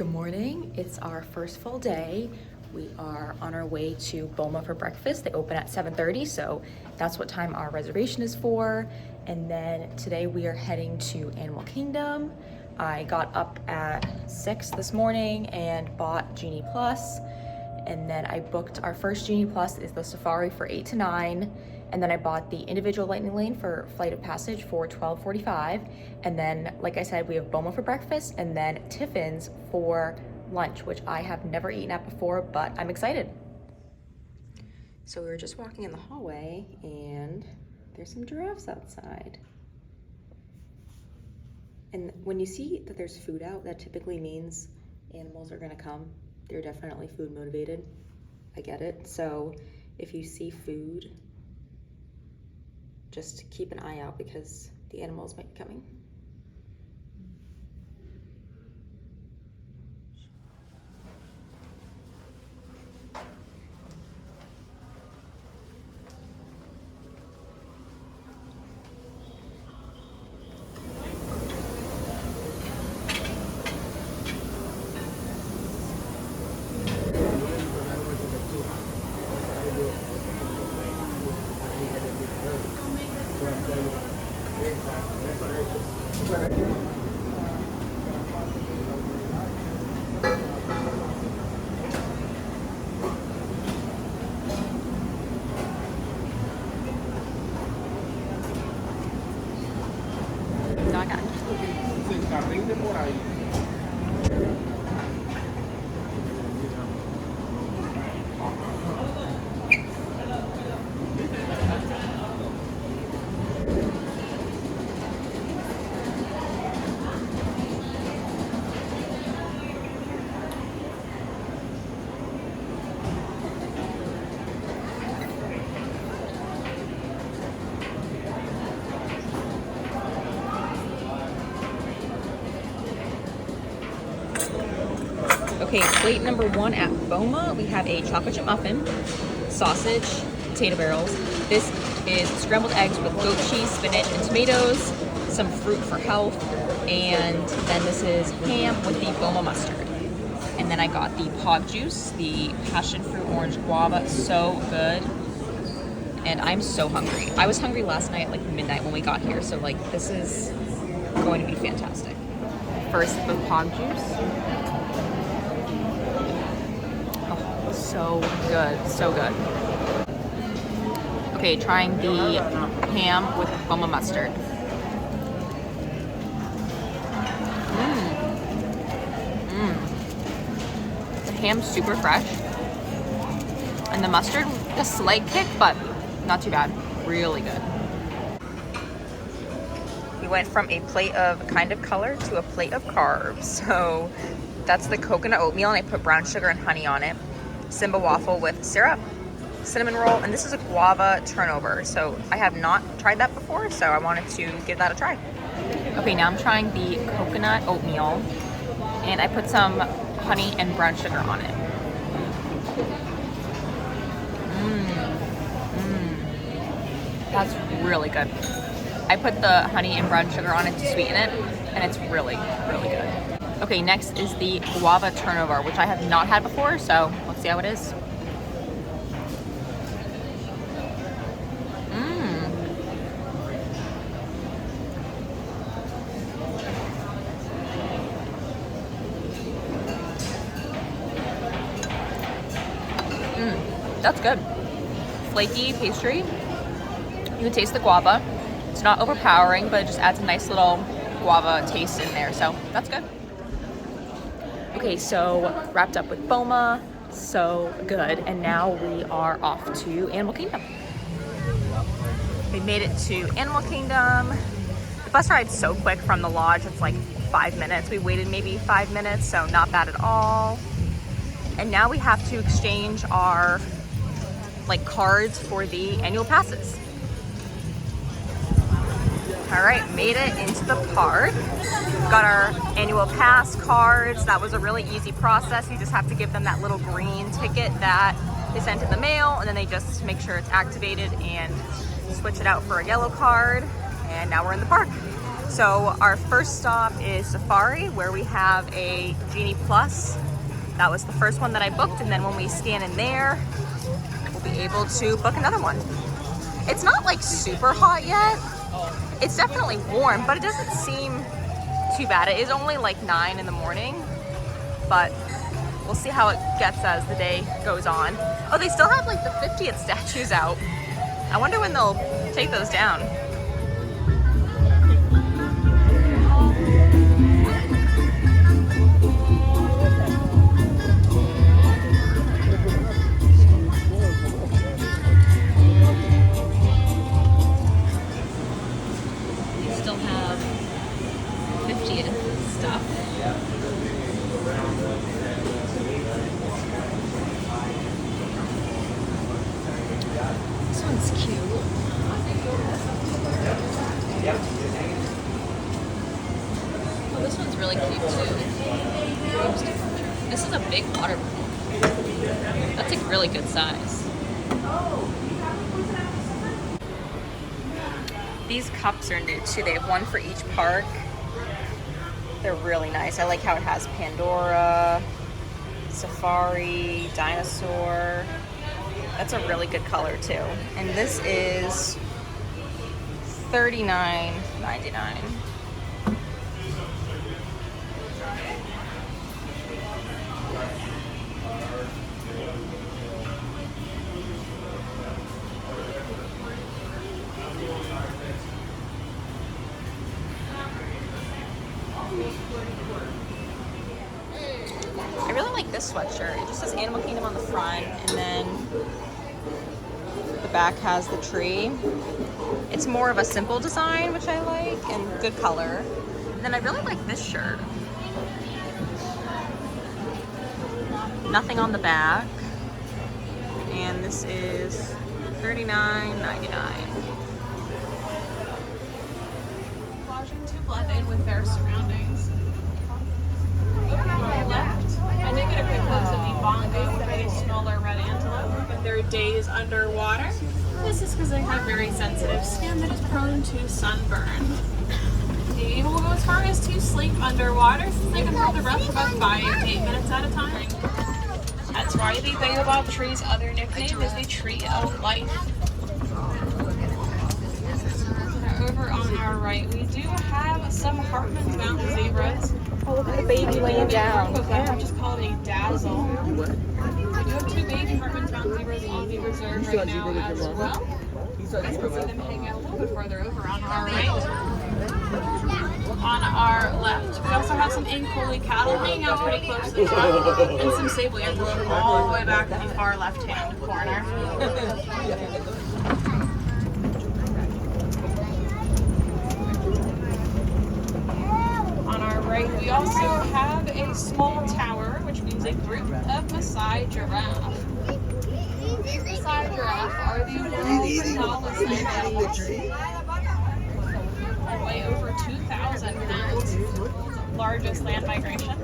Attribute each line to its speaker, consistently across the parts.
Speaker 1: Good morning. It's our first full day. We are on our way to Boma for breakfast. They open at 7:30, so that's what time our reservation is for. And then today we are heading to Animal Kingdom. I got up at 6 this morning and bought Genie Plus. And then I booked our first Genie Plus is the Safari for 8 to 9. And then I bought the individual Lightning Lane for Flight of Passage for $12.45. And then, like I said, we have Boma for breakfast and then Tiffins for lunch, which I have never eaten at before, but I'm excited. So we were just walking in the hallway and there's some giraffes outside. And when you see that there's food out, that typically means animals are gonna come. They're definitely food motivated. I get it. So if you see food, just keep an eye out because the animals might be coming. Okay, plate number one at Boma, we have a chocolate chip muffin, sausage, potato barrels. This is scrambled eggs with goat cheese, spinach, and tomatoes, some fruit for health, and then this is ham with the Boma mustard. And then I got the pog juice, the passion fruit orange guava, so good. And I'm so hungry. I was hungry last night at like midnight when we got here, so like this is going to be fantastic. First, the pog juice. So good, so good. Okay, trying the ham with Boma mustard. The ham's super fresh. And the mustard, a slight kick, but not too bad. Really good. We went from a plate of kind of color to a plate of carbs. So that's the coconut oatmeal, and I put brown sugar and honey on it. Simba waffle with syrup, cinnamon roll, and this is a guava turnover. So I have not tried that before, so I wanted to give that a try. Okay, now I'm trying the coconut oatmeal, and I put some honey and brown sugar on it. That's really good. I put the honey and brown sugar on it to sweeten it, and it's really, really good. Okay, next is the guava turnover, which I have not had before, so let's see how it is. That's good. Flaky pastry. You can taste the guava. It's not overpowering, but it just adds a nice little guava taste in there, so that's good. Okay, so wrapped up with Boma, so good, and now we are off to Animal Kingdom. We made it to Animal Kingdom. The bus ride's so quick from the lodge, it's like 5 minutes. We waited maybe 5 minutes, so not bad at all. And now we have to exchange our cards for the annual passes. All right, made it into the park. Got our annual pass cards. That was a really easy process. You just have to give them that little green ticket that they sent in the mail, and then they just make sure it's activated and switch it out for a yellow card. And now we're in the park. So our first stop is Safari, where we have a Genie Plus. That was the first one that I booked, and then when we scan in there, we'll be able to book another one. It's not like super hot yet. It's definitely warm, but it doesn't seem too bad. It is only like 9 in the morning, but we'll see how it gets as the day goes on. Oh, they still have like the 50th statues out. I wonder when they'll take those down. They still have 50th stuff. This one's cute. Oh, this one's really cute too. This is a big water balloon. That's a really good size. These cups are new too. They have one for each park. They're really nice. I like how it has Pandora, Safari, Dinosaur. That's a really good color too. And this is $39.99. I really like this sweatshirt. It just says Animal Kingdom on the front, and then the back has the tree. It's more of a simple design, which I like, and good color. And then I really like this shirt. Nothing on the back. And this is $39.99.
Speaker 2: Lodging to blend in with their surroundings. Over on my left, I did get a quick glimpse of the bongo, which is a smaller red antelope, but their days underwater. This is because they have very sensitive skin that is prone to sunburn. They will go as far as to sleep underwater since they can hold their breath for about 5 to 8 minutes at a time. That's why the baobab tree's other nickname is the tree of life. Now, over on our right, we do have some Hartman's Mountain zebras.
Speaker 1: Oh, look at the baby laying down.
Speaker 2: Which is called a dazzle. We do have 2 baby Hartman's Mountain zebras on the reserve right now as well. You can see them hanging out a little bit further over on our right. On our left, we also have some Incoley cattle hanging out pretty close to the front, and some sable antelope all the way back in the far left-hand corner. On our right, we also have a small tower, which means a group of Maasai giraffe. Maasai giraffe are the world's tallest land animals. Weigh over 2,000 pounds. Largest land migration.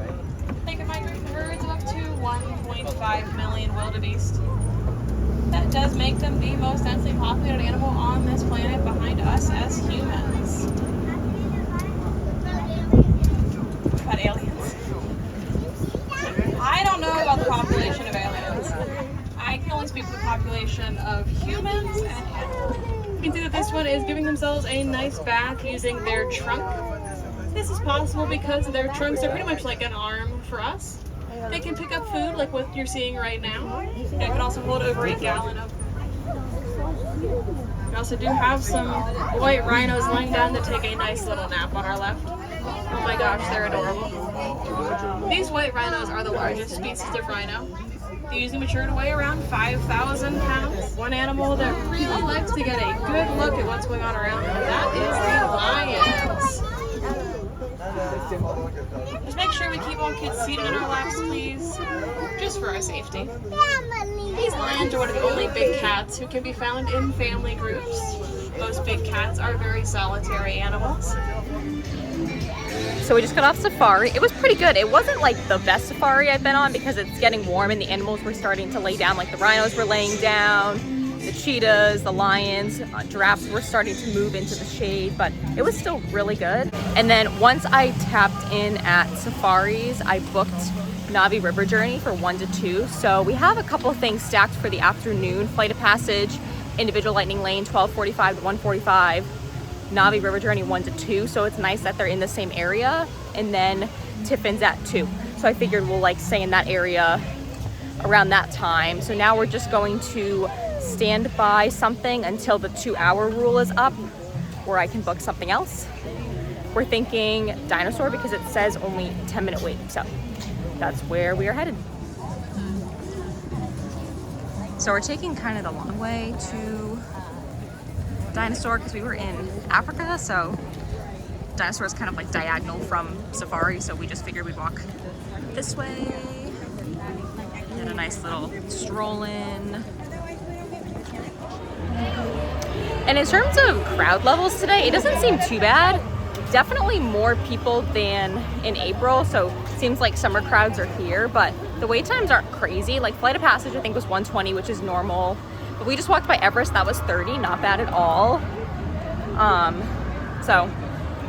Speaker 2: They can migrate herds of up to 1.5 million wildebeest. That does make them the most densely populated animal on this planet behind us as humans. About aliens? I don't know about the population of aliens. I can only speak for the population of humans and animals. You can see that this one is giving themselves a nice bath using their trunk. This is possible because their trunks are pretty much like an arm for us. They can pick up food like what you're seeing right now. It can also hold over a gallon of. We also do have some white rhinos lying down to take a nice little nap on our left. Oh my gosh, they're adorable. These white rhinos are the largest species of rhino. They usually mature to weigh around 5,000 pounds. One animal that really likes to get a good look at what's going on around them, that is the lions. Just make sure we keep all kids seated in our laps, please, just for our safety. These lions are one of the only big cats who can be found in family groups. Most big cats are very solitary animals.
Speaker 1: So we just got off safari. It was pretty good. It wasn't like the best safari I've been on because it's getting warm and the animals were starting to lay down, like the rhinos were laying down. the cheetahs, the lions, giraffes were starting to move into the shade, but it was still really good. And then once I tapped in at safaris, I booked Navi River Journey for 1 to 2. So we have a couple of things stacked for the afternoon. Flight of Passage, Individual Lightning Lane, 12:45 to 1:45. Navi River Journey 1 to 2. So it's nice that they're in the same area. And then Tiffins at 2. So I figured we'll like stay in that area around that time. So now we're just going to stand by something until the 2-hour rule is up, where I can book something else. We're thinking Dinosaur because it says only 10-minute wait. So that's where we are headed. So we're taking kind of the long way to Dinosaur because we were in Africa. So Dinosaur is kind of like diagonal from Safari. So we just figured we'd walk this way. Get a nice little stroll in. And in terms of crowd levels today, it doesn't seem too bad. Definitely more people than in April, so seems like summer crowds are here, but the wait times aren't crazy. Like Flight of Passage I think was 120, which is normal, but we just walked by Everest, that was 30, not bad at all. So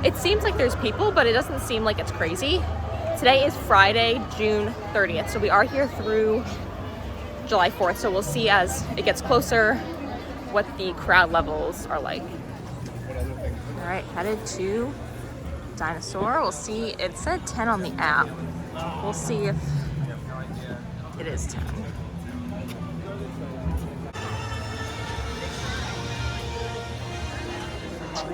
Speaker 1: it seems like there's people, but it doesn't seem like it's crazy. Today is Friday, June 30th, so we are here through July 4th, so we'll see as it gets closer what the crowd levels are like. All right, headed to Dinosaur. We'll see, it said 10 on the app. We'll see if it is 10.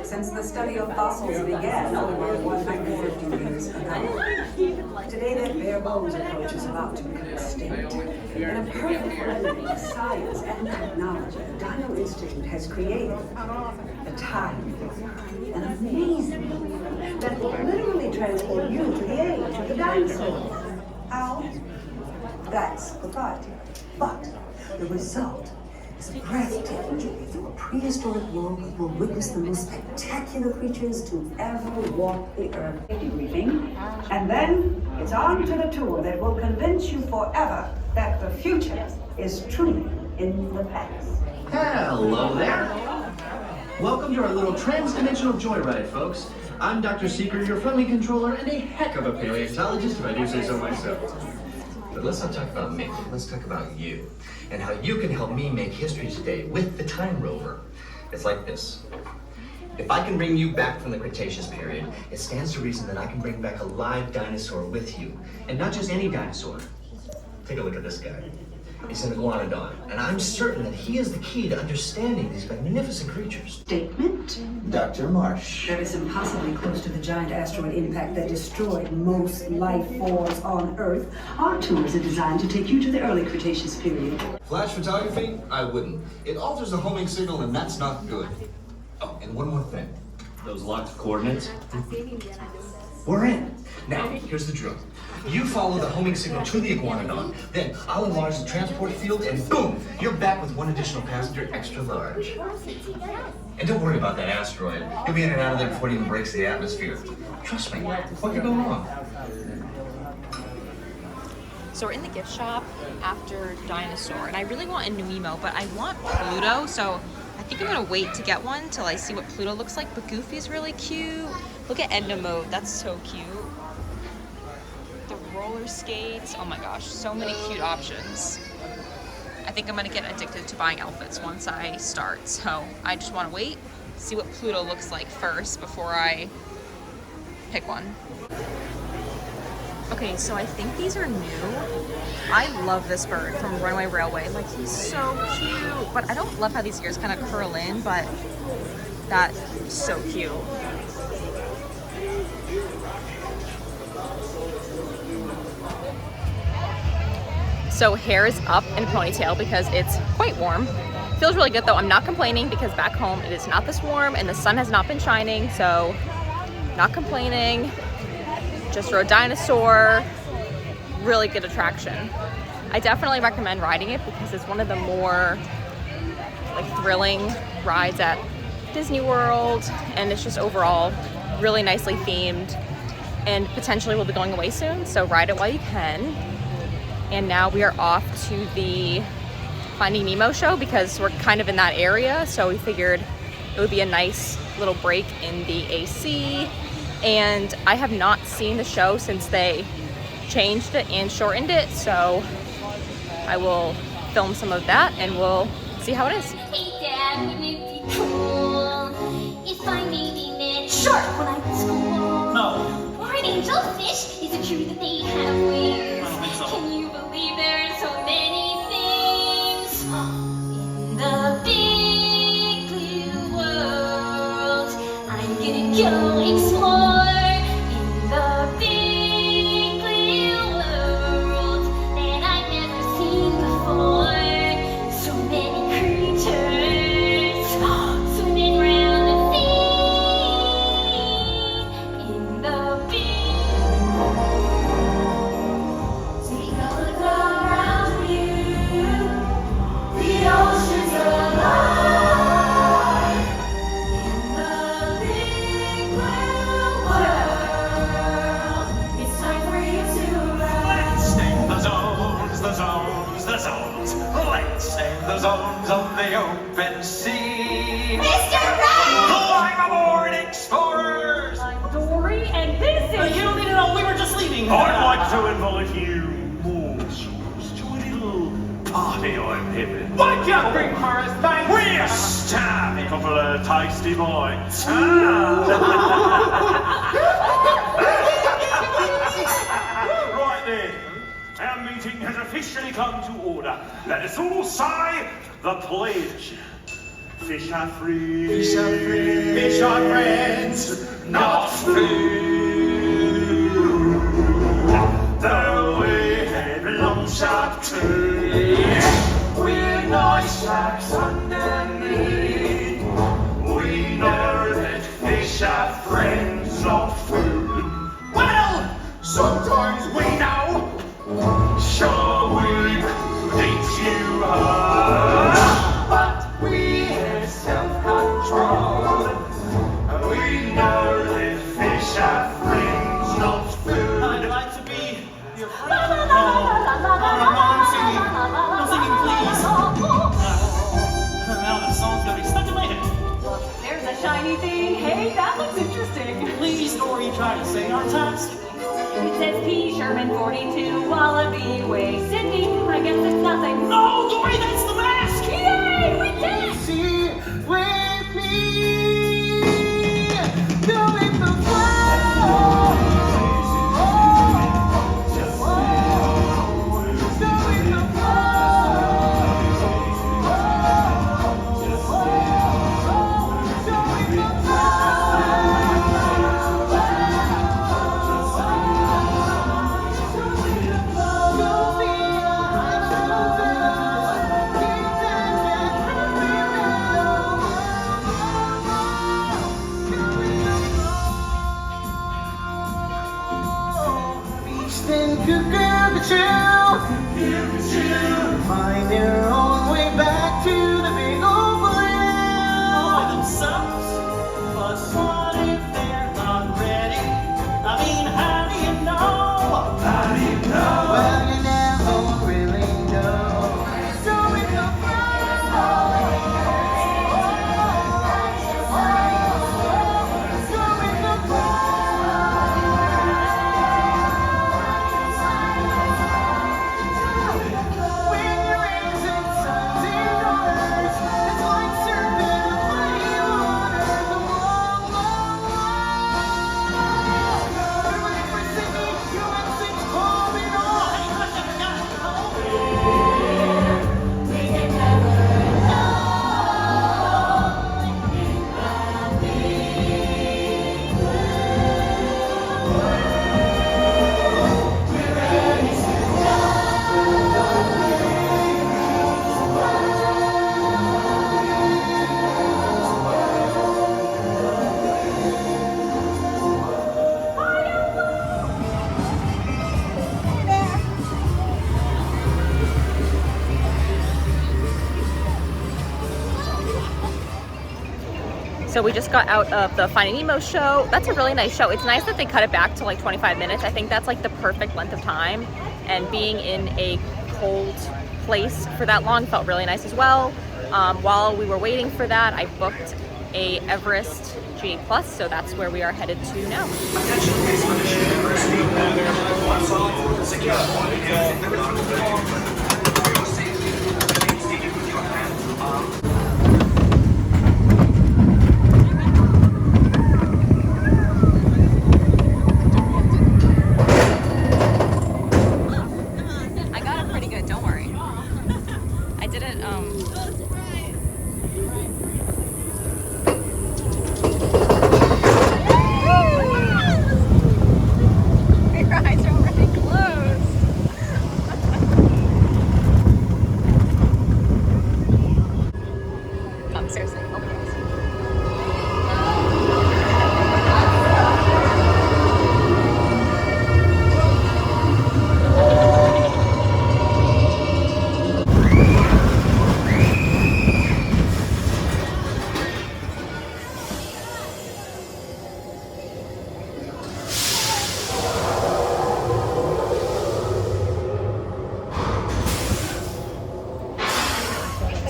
Speaker 3: Since the study of fossils began over 150 years ago, today that bare bones approach is about to become extinct. In a perfect blending of science and technology, Dino Institute has created a time, an amazing movie that will literally transport you to the age of the dinosaurs. How? That's proprietary. But the result is a breathtaking journey through a prehistoric world that will witness the most spectacular creatures to ever walk the earth. Briefing, and then it's on to the tour that will convince you forever that the future is truly in the past.
Speaker 4: Hello there. Welcome to our little trans-dimensional joyride, folks. I'm Dr. Seeker, your friendly controller, and a heck of a paleontologist, if I do say so myself. But let's not talk about me. Let's talk about you and how you can help me make history today with the Time Rover. It's like this. If I can bring you back from the Cretaceous period, it stands to reason that I can bring back a live dinosaur with you. And not just any dinosaur. Take a look at this guy. He's an iguanodon, and I'm certain that he is the key to understanding these magnificent creatures.
Speaker 3: Statement?
Speaker 4: Dr. Marsh.
Speaker 3: That is impossibly close to the giant asteroid impact that destroyed most life forms on Earth. Our tours are designed to take you to the early Cretaceous period.
Speaker 5: Flash photography? I wouldn't. It alters the homing signal and that's not good. Oh, and one more thing.
Speaker 4: Those locked coordinates? We're in. Now, here's the drill.
Speaker 5: You follow the homing signal to the iguanodon, then I'll enlarge the transport field and boom, you're back with one additional passenger extra large. And don't worry about that asteroid. You'll be in and out of there before it even breaks the atmosphere. Trust me, what could go wrong?
Speaker 1: So we're in the gift shop after Dinosaur, and I really want a new emo, but I want Pluto, so I think I'm gonna wait to get one till I see what Pluto looks like, but Goofy's really cute. Look at Edna Mode, that's so cute. The roller skates, oh my gosh, so many cute options. I think I'm gonna get addicted to buying outfits once I start, so I just wanna wait, see what Pluto looks like first before I pick one. Okay, so I think these are new. I love this bird from Runaway Railway. Like, he's so cute. But I don't love how these ears kind of curl in, but that's so cute. So hair is up in a ponytail because it's quite warm. Feels really good though. I'm not complaining because back home it is not this warm and the sun has not been shining, so not complaining. Just rode Dinosaur, really good attraction. I definitely recommend riding it because it's one of the more like thrilling rides at Disney World, and it's just overall really nicely themed and potentially will be going away soon, so ride it while you can. And now we are off to the Finding Nemo show because we're kind of in that area, so we figured it would be a nice little break in the AC. And I have not seen the show since they changed it and shortened it, so I will film some of that and we'll see how it is.
Speaker 6: Hey Dad, wouldn't it be cool if I maybe met shark when I was school?
Speaker 7: No.
Speaker 6: Barred angelfish, is it true that they have wings?
Speaker 7: I don't think so.
Speaker 6: Can you believe there are so many things in the big blue world? I'm gonna go explore in the big blue world that I've never seen before. So many creatures swimming around the sea in the big. Take a look around you. The ocean's alive in the big blue world. It's time for you to run.
Speaker 7: Let's name the zones, the zones, the zones. Let's name the zones of the open sea.
Speaker 6: Mr. Red!
Speaker 7: Climb aboard, explorers!
Speaker 6: I'm Dory, and this is.
Speaker 7: You don't need to know, we were just leaving. I'd like to invite you, morsels, to a little party I'm having. What you bring for us, mate? We're starving. A couple of tasty bites. Right then, our meeting has officially come to order. Let us all say the pledge. Fish are free. Fish are free. Fish are friends, not food. Though we have long shark too, we're nice sharks underneath. We know that fish are friends, not food. Well, sometimes we know. Sure, we could eat you hard, but we have self-control. We know that fish are friends, not food. I'd like to be your friend. No, I'm singing. I'm singing, please. Now the song's gonna be stuck in my head.
Speaker 6: There's a shiny thing. Hey, that looks interesting.
Speaker 7: Please, Dory, try to say our task.
Speaker 6: It says P. Sherman 42, Wallaby Way, Sydney. I guess it's nothing.
Speaker 7: No, Dory, that's the mask!
Speaker 6: Yay! We did it!
Speaker 7: See with me, go with the flow. Just go with the find their own way back to the big old land. All by themselves? But what if they're not ready? I mean, how do you know? How do you know? Well, you never really know. So with the
Speaker 1: So we just got out of the Finding Nemo show. That's a really nice show. It's nice that they cut it back to like 25 minutes. I think that's like the perfect length of time. And being in a cold place for that long. Felt really nice as well. While we were waiting for that, I booked a Everest G+, so that's where we are headed to now. I got it pretty good, don't worry. I didn't, Your eyes are already closed. Seriously, open it.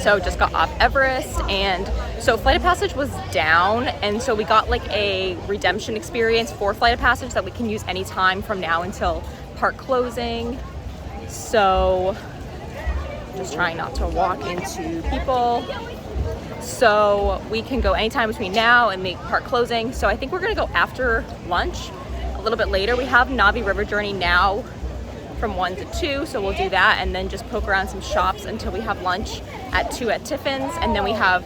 Speaker 1: So just got off Everest, and so Flight of Passage was down, and so we got like a redemption experience for Flight of Passage that we can use anytime from now until park closing. So just trying not to walk into people. So we can go anytime between now and the park closing. So I think we're gonna go after lunch a little bit later. We have Navi River Journey now from 1 to 2, so we'll do that and then just poke around some shops until we have lunch at 2 at Tiffins. And then we have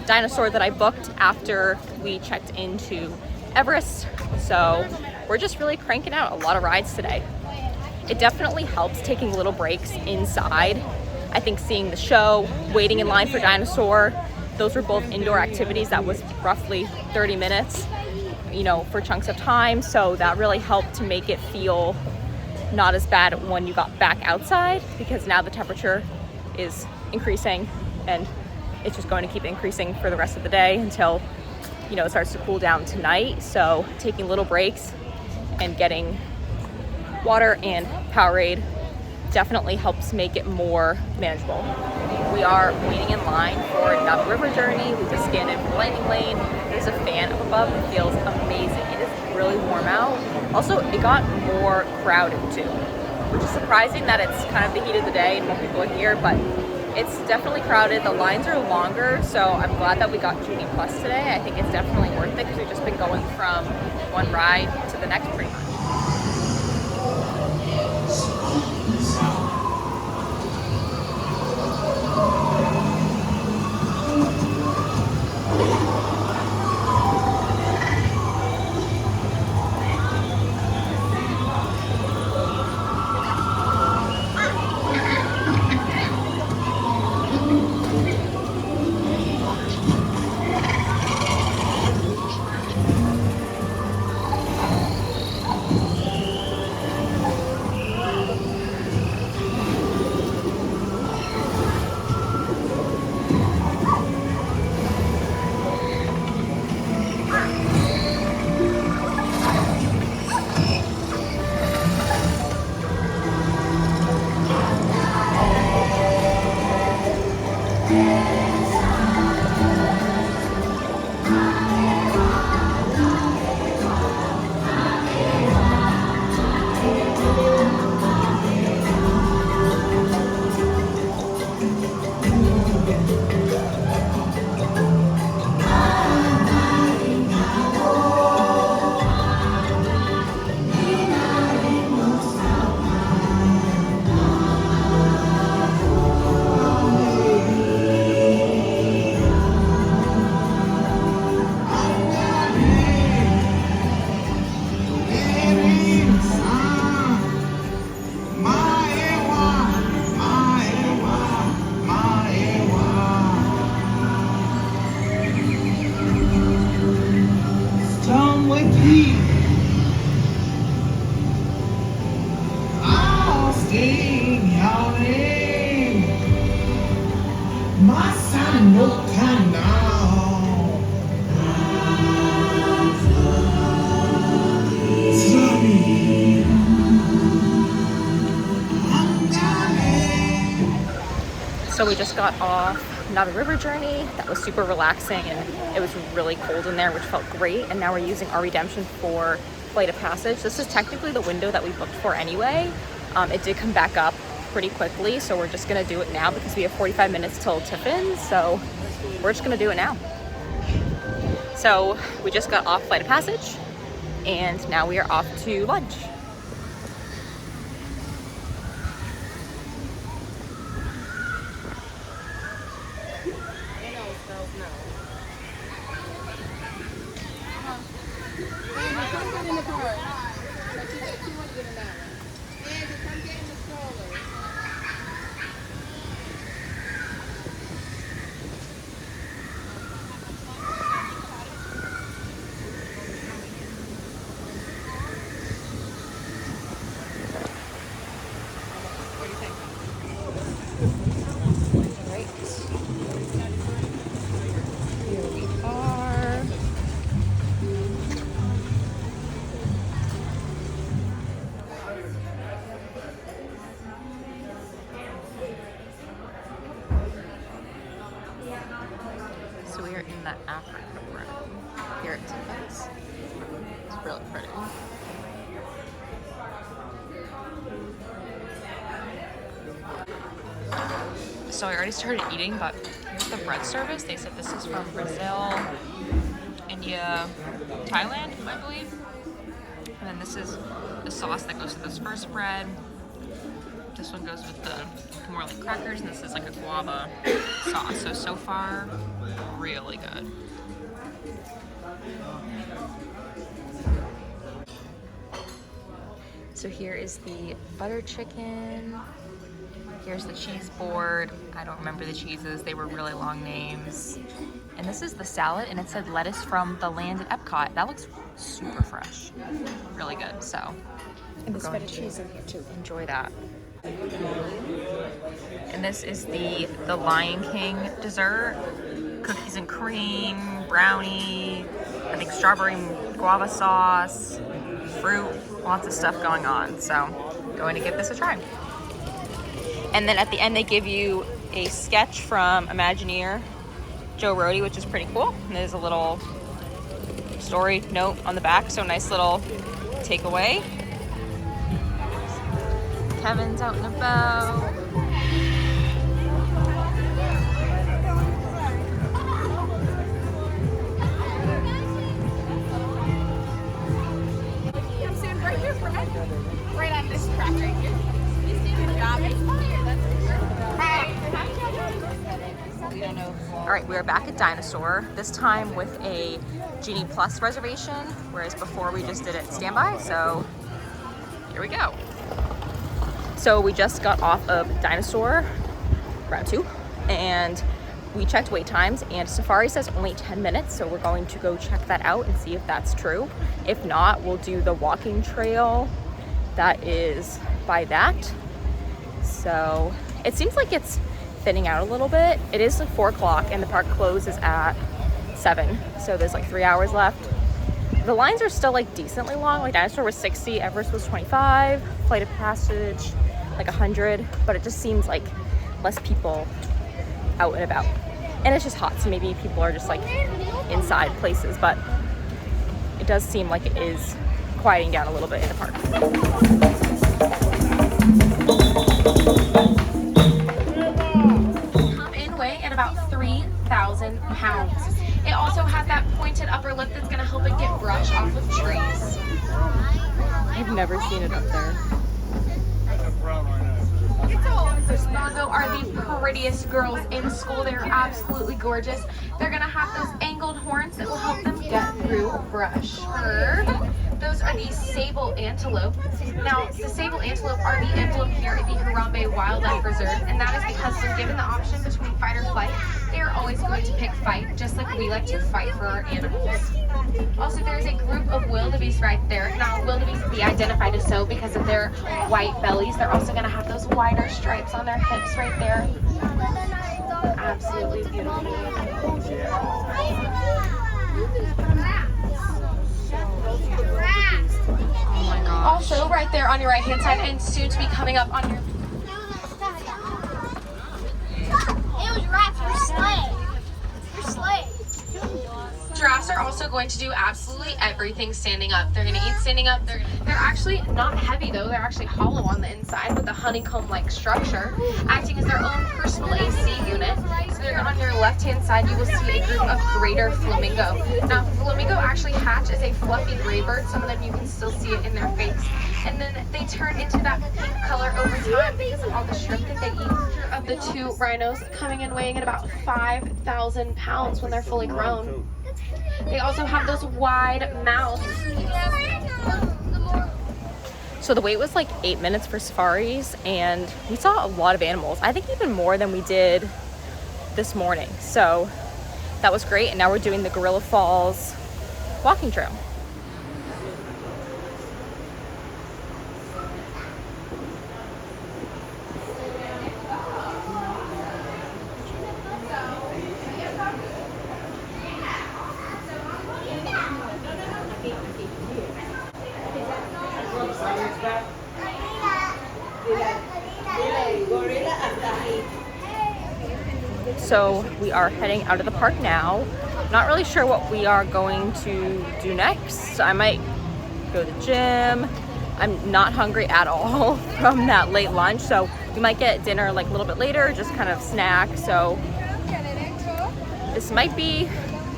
Speaker 1: Dinosaur that I booked after we checked into Everest. So we're just really cranking out a lot of rides today. It definitely helps taking little breaks inside. I think seeing the show, waiting in line for Dinosaur, those were both indoor activities. That was roughly 30 minutes, you know, for chunks of time. So that really helped to make it feel not as bad when you got back outside, because now the temperature is increasing and it's just going to keep increasing for the rest of the day until, you know, it starts to cool down tonight. So taking little breaks and getting water and Powerade definitely helps make it more manageable. We are waiting in line for Navi River Journey. We just scanned in for the landing lane. There's a fan up above. It feels amazing. It is really warm out. Also, it got more crowded too, which is surprising that it's kind of the heat of the day and more people are here, but it's definitely crowded. The lines are longer, so I'm glad that we got Genie Plus today. I think it's definitely worth it because we've just been going from one ride to the next pretty much. So we just got off not a river journey. That was super relaxing, and it was really cold in there, which felt great. And now we're using our redemption for Flight of Passage. This is technically the window that we booked for anyway. It did come back up pretty quickly, so we're just gonna do it now because we have 45 minutes till Tiffins, so we're just gonna do it now. So we just got off Flight of Passage, and now we are off to lunch. So we are in the Africa room here at Tiffins. It's really pretty. So I already started eating, but here's the bread service. They said this is from Brazil, India, Thailand, I believe. And then this is the sauce that goes with this first bread. This one goes with the more like crackers, and this is like a guava sauce. So far, really good. So here is the butter chicken. Here's the cheese board. I don't remember the cheeses. They were really long names. And this is the salad, and it said lettuce from the land at Epcot. That looks super fresh. Really good. So,
Speaker 2: And there's feta cheese in here too.
Speaker 1: Enjoy that. And this is the Lion King dessert. Cookies and cream, brownie, I think strawberry guava sauce, fruit, lots of stuff going on. So, going to give this a try. And then at the end, they give you a sketch from Imagineer Joe Rohde, which is pretty cool. And there's a little story note on the back, so nice little takeaway. Kevin's out and about.
Speaker 2: I'm standing right here, Fred. Right on this track right here. Good job.
Speaker 1: All right, we are back at Dinosaur, this time with a Genie Plus reservation, whereas before we just did it standby, so here we go. So we just got off of Dinosaur, round 2, and we checked wait times, and Safari says only 10 minutes, so we're going to go check that out and see if that's true. If not, we'll do the walking trail that is by that. So it seems like it's thinning out a little bit. It is like 4 o'clock and the park closes at 7, so there's like 3 hours left. The lines are still like decently long. Like Dinosaur was 60, Everest was 25, Flight of Passage like 100, but it just seems like less people out and about. And it's just hot, so maybe people are just like inside places, but it does seem like it is quieting down a little bit in the park.
Speaker 8: Come in weigh at about 3,000 pounds. It also has that pointed upper lip that's gonna help it get brush off of trees.
Speaker 1: I've never seen it up there.
Speaker 8: The Spago are the prettiest girls in school. They're absolutely gorgeous. They're gonna have those angled horns that will help them get through brush. Those are the sable antelope. Now, the sable antelope are the emblem here at the Harambe Wildlife Reserve, and that is because when given the option between fight or flight, they are always going to pick fight, just like we like to fight for our animals. Also, there's a group of wildebeest right there. Now, wildebeest can be identified as so because of their white bellies. They're also going to have those wider stripes on their hips right there. Absolutely beautiful.
Speaker 1: Oh my gosh.
Speaker 8: Also, right there on your right-hand side, and soon to be coming up on your
Speaker 6: slay. You're slay.
Speaker 8: Giraffes are also going to do absolutely everything standing up. They're going to eat standing up. They're actually not heavy though. They're actually hollow on the inside with a honeycomb-like structure, acting as their own personal AC unit. So they're on your left-hand side, you will see a group of greater flamingo. Now, flamingo actually hatch as a fluffy gray bird. Some of them you can still see it in their face. And then they turn into that pink color over time because of all the shrimp that they eat. Of the two rhinos coming in weighing at about 5,000 pounds when they're fully grown. They also have those wide mouths.
Speaker 1: So the wait was like 8 minutes for safaris, and we saw a lot of animals. I think even more than we did this morning. So that was great. And now we're doing the Gorilla Falls walking trail. So we are heading out of the park now. Not really sure what we are going to do next. I might go to the gym. I'm not hungry at all from that late lunch, so we might get dinner like a little bit later, just kind of snack. So this might be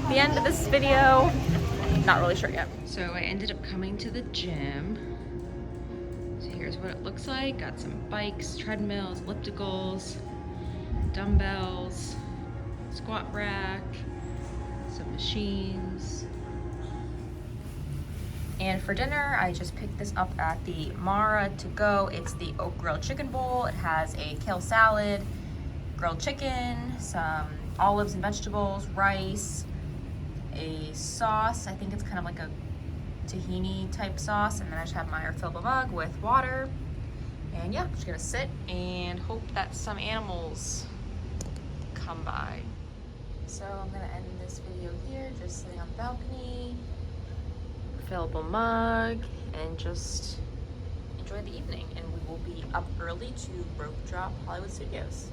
Speaker 1: the end of this video. Not really sure yet. So I ended up coming to the gym. So here's what it looks like. Got some bikes, treadmills, ellipticals, dumbbells, squat rack, some machines. And for dinner, I just picked this up at the Mara to go. It's the oak grilled chicken bowl. It has a kale salad, grilled chicken, some olives and vegetables, rice, a sauce. I think it's kind of like a tahini type sauce. And then I just have my refillable mug with water. And yeah, I'm just gonna sit and hope that some animals come by. So I'm gonna end this video here, just sitting on the balcony, refillable mug, and just enjoy the evening. And we will be up early to rope drop Hollywood Studios.